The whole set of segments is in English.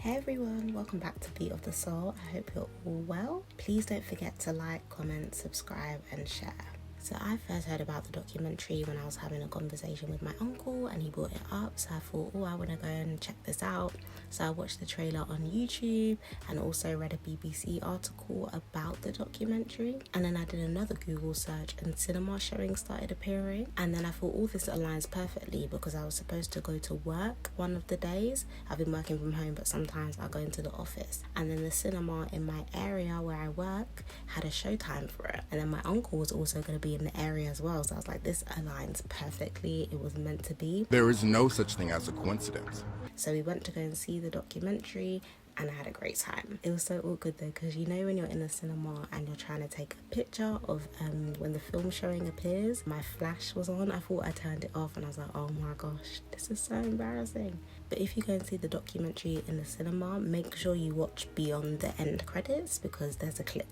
Hey everyone, welcome back to Beat of the Soul. I hope you're all well. Please don't forget to like, comment, subscribe and share. So I first heard about the documentary when I was having a conversation with my uncle and he brought it up, so I thought, I want to go and check this out. So I watched the trailer on YouTube and also read a BBC article about the documentary, and then I did another Google search and cinema showings started appearing, and then I thought this aligns perfectly because I was supposed to go to work one of the days. I've been working from home but sometimes I go into the office, and then the cinema in my area where I work had a showtime for it, and then my uncle was also going to be in the area as well, so I was like, this aligns perfectly. It was meant to be. There is no such thing as a coincidence. So we went to go and see the documentary and I had a great time. It was so awkward though, because you know when you're in the cinema and you're trying to take a picture of when the film showing appears, my flash was on. I thought I turned it off and I was like, oh my gosh, this is so embarrassing. But if you go and see the documentary in the cinema, make sure you watch beyond the end credits because there's a clip.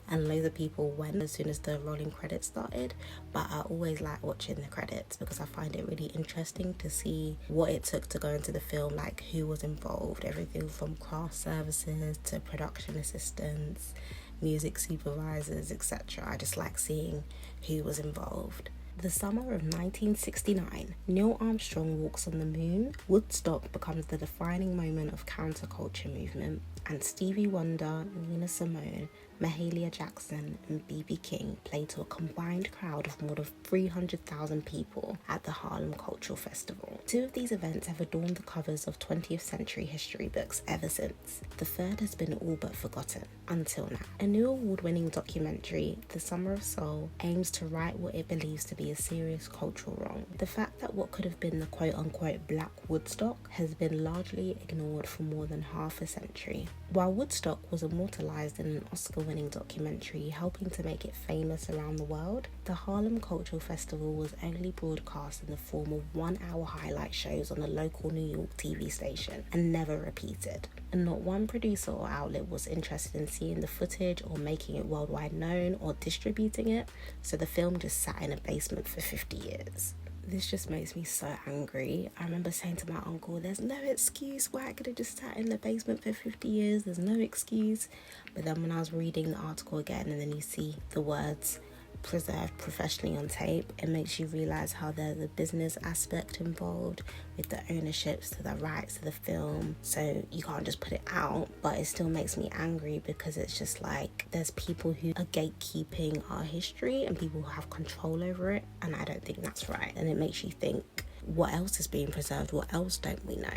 And loads of people went as soon as the rolling credits started, but I always like watching the credits because I find it really interesting to see what it took to go into the film, like who was involved, everything from craft services to production assistants, music supervisors, etc. I just like seeing who was involved. The summer of 1969, Neil Armstrong walks on the moon, Woodstock becomes the defining moment of counterculture movement, and Stevie Wonder, Simone, Mahalia Jackson and B.B. King play to a combined crowd of more than 300,000 people at the Harlem Cultural Festival. Two of these events have adorned the covers of 20th century history books ever since. The third has been all but forgotten until now. A new award-winning documentary, The Summer of Soul, aims to right what it believes to be a serious cultural wrong. The fact that what could have been the quote-unquote Black Woodstock has been largely ignored for more than half a century. While Woodstock was immortalized in an Oscar-winning documentary helping to make it famous around the world, the Harlem Cultural Festival was only broadcast in the form of 1-hour highlight shows on a local New York TV station and never repeated. And not one producer or outlet was interested in seeing the footage or making it worldwide known or distributing it, so the film just sat in a basement for 50 years. This just makes me so angry. I remember saying to my uncle, there's no excuse why I could have just sat in the basement for 50 years. There's no excuse. But then when I was reading the article again and then you see the words preserved professionally on tape, it makes you realise how there's a business aspect involved with the ownerships to the rights to the film, so you can't just put it out. But it still makes me angry because it's just like there's people who are gatekeeping our history and people who have control over it, and I don't think that's right. And it makes you think, what else is being preserved? What else don't we know?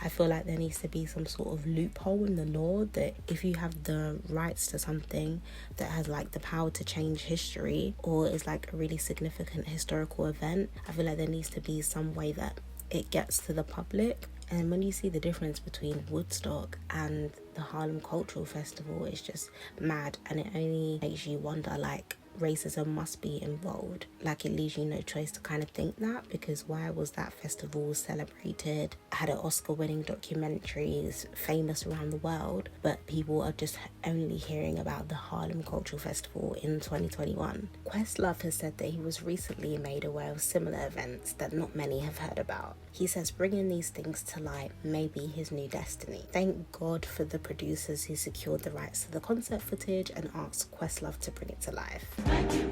I feel like there needs to be some sort of loophole in the law that if you have the rights to something that has like the power to change history or is like a really significant historical event, I feel like there needs to be some way that it gets to the public. And when you see the difference between Woodstock and the Harlem Cultural Festival, it's just mad, and it only makes you wonder, like, racism must be involved. Like, it leaves you no choice to kind of think that, because why was that festival celebrated, had an Oscar-winning documentaries, famous around the world, but people are just only hearing about the Harlem Cultural Festival in 2021? Questlove has said that he was recently made aware of similar events that not many have heard about. He says bringing these things to light may be his new destiny. Thank God for the producers who secured the rights to the concert footage and asked Questlove to bring it to life. Thank you.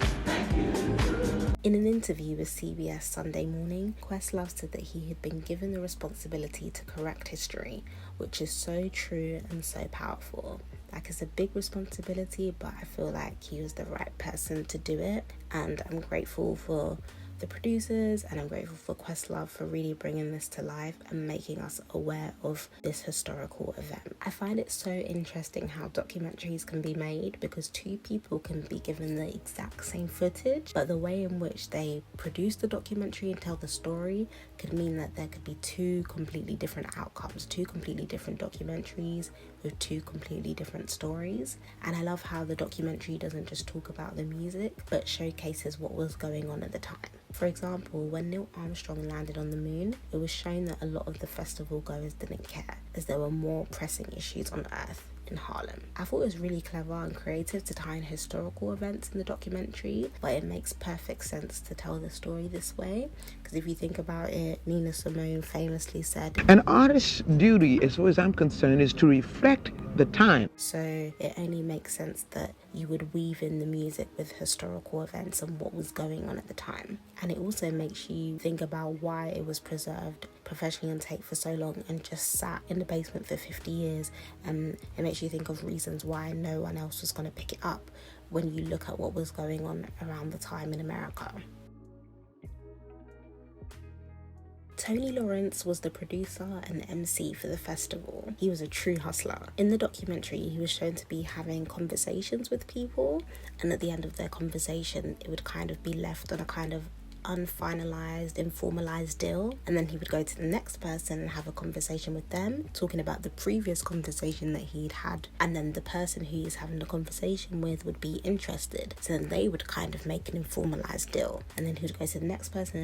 In an interview with CBS Sunday Morning, Questlove said that he had been given the responsibility to correct history, which is so true and so powerful. Like, it's a big responsibility, but I feel like he was the right person to do it, and I'm grateful for the producers and I'm grateful for Questlove for really bringing this to life and making us aware of this historical event. I find it so interesting how documentaries can be made because two people can be given the exact same footage, but the way in which they produce the documentary and tell the story could mean that there could be two completely different outcomes, two completely different documentaries with two completely different stories. And I love how the documentary doesn't just talk about the music but showcases what was going on at the time. For example, when Neil Armstrong landed on the moon, it was shown that a lot of the festival goers didn't care, as there were more pressing issues on Earth. in Harlem. I thought it was really clever and creative to tie in historical events in the documentary, but it makes perfect sense to tell the story this way, because if you think about it, Nina Simone famously said, "An artist's duty, as far as I'm concerned, is to reflect the time." So it only makes sense that you would weave in the music with historical events and what was going on at the time. And it also makes you think about why it was preserved professionally on tape for so long and just sat in the basement for 50 years. And it makes you think of reasons why no one else was going to pick it up when you look at what was going on around the time in America. Tony Lawrence was the producer and MC for the festival. He was a true hustler. In the documentary, he was shown to be having conversations with people, and at the end of their conversation, it would kind of be left on a kind of unfinalized, informalized deal, and then he would go to the next person and have a conversation with them, talking about the previous conversation that he'd had, and then the person who he's having the conversation with would be interested, so then they would kind of make an informalized deal, and then he would go to the next person,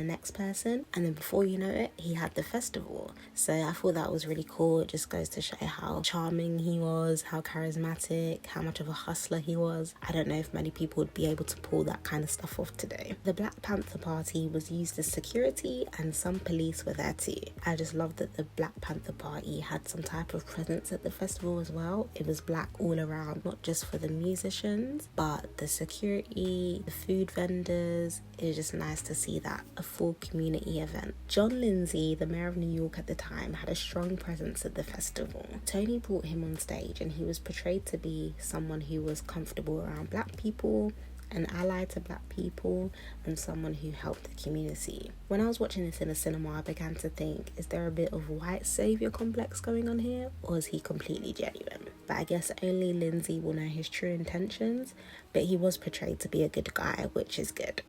and then before you know it, he had the festival. So I thought that was really cool. It just goes to show how charming he was, how charismatic, how much of a hustler he was. I don't know if many people would be able to pull that kind of stuff off today. The Black Panther Party was used as security, and some police were there too. I just love that the Black Panther Party had some type of presence at the festival as well. It was black all around, not just for the musicians, but the security, the food vendors. It was just nice to see that, a full community event. John Lindsay, the mayor of New York at the time, had a strong presence at the festival. Tony brought him on stage, and he was portrayed to be someone who was comfortable around black people, an ally to black people, and someone who helped the community. When I was watching this in a cinema, I began to think, is there a bit of white saviour complex going on here, or is he completely genuine? But I guess only Lindsay will know his true intentions, but he was portrayed to be a good guy, which is good.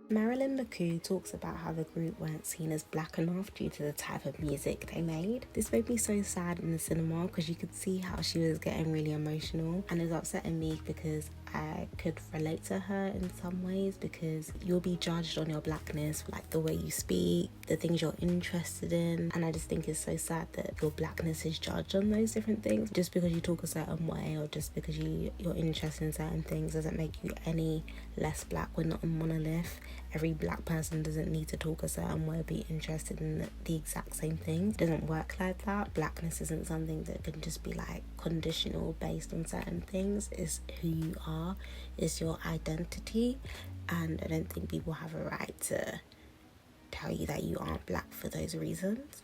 Marilyn McCoo talks about how the group weren't seen as black enough due to the type of music they made. This made me so sad in the cinema because you could see how she was getting really emotional, and it was upsetting me because I could relate to her in some ways, because you'll be judged on your blackness, like the way you speak, the things you're interested in, and I just think it's so sad that your blackness is judged on those different things. Just because you talk a certain way or just because you're interested in certain things doesn't make you any less black. We're not a monolith. Every black person doesn't need to talk a certain way or be interested in the exact same thing. It doesn't work like that. Blackness isn't something that can just be like conditional based on certain things. It's who you are, it's your identity, and I don't think people have a right to tell you that you aren't black for those reasons.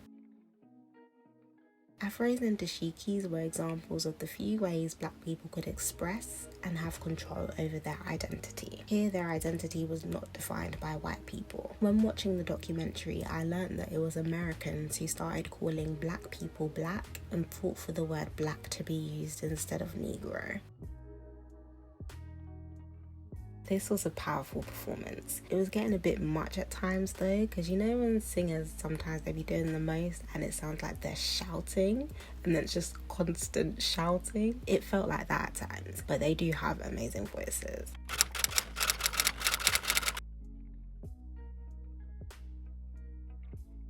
Afros and dashikis were examples of the few ways black people could express and have control over their identity. Here, their identity was not defined by white people. When watching the documentary, I learned that it was Americans who started calling black people black and fought for the word black to be used instead of Negro. This was a powerful performance. It was getting a bit much at times though, because you know when singers sometimes they be doing the most and it sounds like they're shouting and then it's just constant shouting. It felt like that at times, but they do have amazing voices.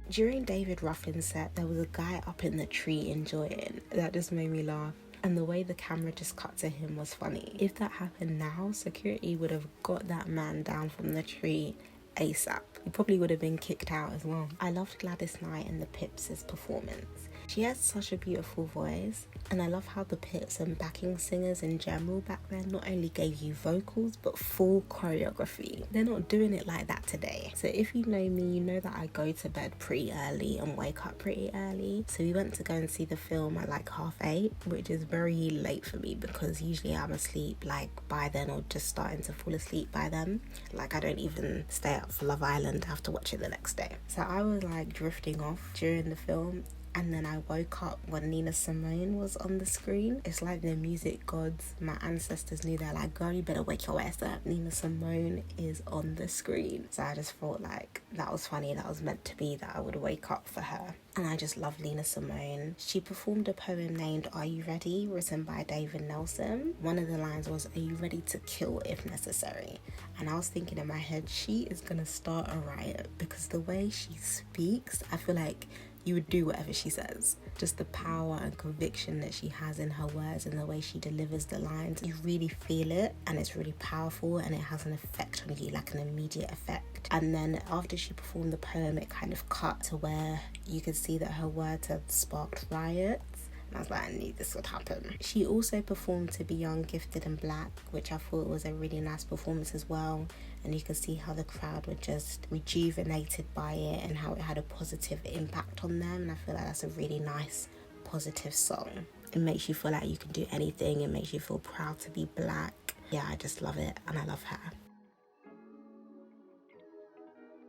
During David Ruffin's set, there was a guy up in the tree enjoying. That just made me laugh. And the way the camera just cut to him was funny. If that happened now, security would have got that man down from the tree ASAP. He probably would have been kicked out as well. I loved Gladys Knight and the Pips' performance. She has such a beautiful voice, and I love how the Pips and backing singers in general back then not only gave you vocals but full choreography. They're not doing it like that today. So if you know me, you know that I go to bed pretty early and wake up pretty early. So we went to go and see the film at like 8:30, which is very late for me because usually I'm asleep like by then or just starting to fall asleep by then. Like I don't even stay up for Love Island, I have to watch it the next day. So I was like drifting off during the film, and then I woke up when Nina Simone was on the screen. It's like the music gods, my ancestors knew. They're like, girl, you better wake your ass up. Nina Simone is on the screen. So I just thought like that was funny. That was meant to be, that I would wake up for her. And I just love Nina Simone. She performed a poem named Are You Ready? Written by David Nelson. One of the lines was, are you ready to kill if necessary? And I was thinking in my head, she is gonna start a riot because the way she speaks, I feel like you would do whatever she says. Just the power and conviction that she has in her words and the way she delivers the lines. You really feel it, and it's really powerful, and it has an effect on you, like an immediate effect. And then after she performed the poem, it kind of cut to where you could see that her words had sparked riots. And I was like, I knew this would happen. She also performed To Be Young, Gifted and Black, which I thought was a really nice performance as well. And you could see how the crowd were just rejuvenated by it and how it had a positive impact on them. And I feel like that's a really nice, positive song. It makes you feel like you can do anything. It makes you feel proud to be black. Yeah, I just love it, and I love her.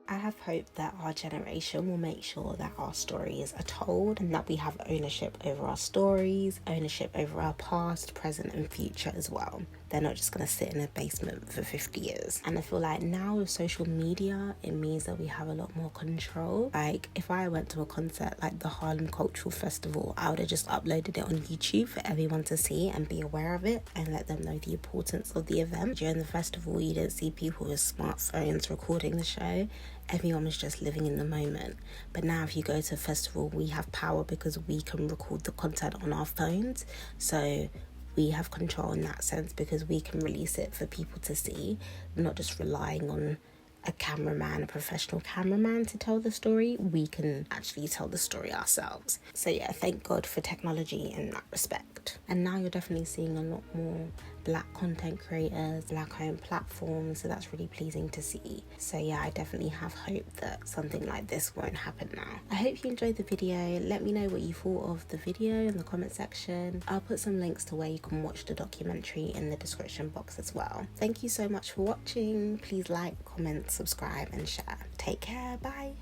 I have hope that our generation will make sure that our stories are told and that we have ownership over our stories, ownership over our past, present and future as well. They're not just going to sit in a basement for 50 years. And I feel like now with social media, it means that we have a lot more control. Like if I went to a concert like the Harlem Cultural Festival, I would have just uploaded it on YouTube for everyone to see and be aware of it and let them know the importance of the event. During the festival, you didn't see people with smartphones recording the show. Everyone was just living in the moment. But now if you go to a festival, we have power because we can record the content on our phones. So we have control in that sense because we can release it for people to see. We're not just relying on a cameraman, a professional cameraman to tell the story. We can actually tell the story ourselves. So yeah, thank God for technology in that respect. And now you're definitely seeing a lot more black content creators, black-owned platforms, so that's really pleasing to see. So yeah, I definitely have hope that something like this won't happen now. I hope you enjoyed the video. Let me know what you thought of the video in the comment section. I'll put some links to where you can watch the documentary in the description box as well. Thank you so much for watching. Please like, comment, subscribe and share. Take care. Bye.